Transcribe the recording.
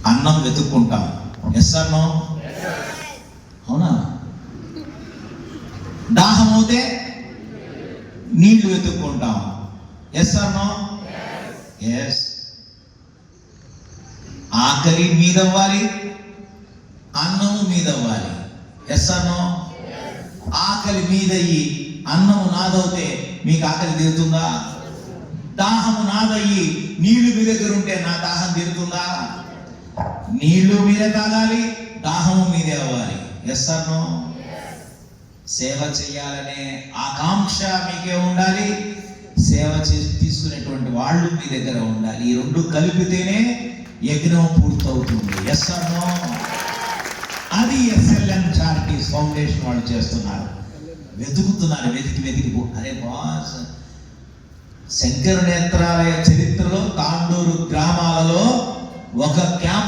అన్నం వెతుక్కుంటాం. Yes or no? అవునా? దాహం అవుతే నీళ్లు వెతుక్కుంటాం. Yes or no? ఎస్. ఆకలి మీదవ్వాలి, అన్నము మీదవ్వాలి. Yes or no? ఆకలి మీదయ్యి అన్నము నాదవుతే మీకు ఆకలి తీరుతుందా? దాహము నాదయ్యి నీళ్లు మీ దగ్గర ఉంటే నా దాహం తీరుతుందా? నీళ్లు మీరే తాగాలి, దాహము మీదే అవ్వాలి. Yes or no? సేవ చేయాలనే ఆకాంక్ష మీకే ఉండాలి, సేవ చేసి తీసుకునేటువంటి వాళ్ళు మీ దగ్గర ఉండాలి. ఈ రెండు కలిపితేనే యజ్ఞం పూర్తవుతుంది. Yes or no? అది SLN చారిటీస్ ఫౌండేషన్ వాళ్ళు చేస్తున్నారు. వెతుకుతున్నారు, వెతికి అరే బాస్, శంకర నేత్రాలయ చరిత్రలో తాండూరు గ్రామాలలో ఒక క్యాంప్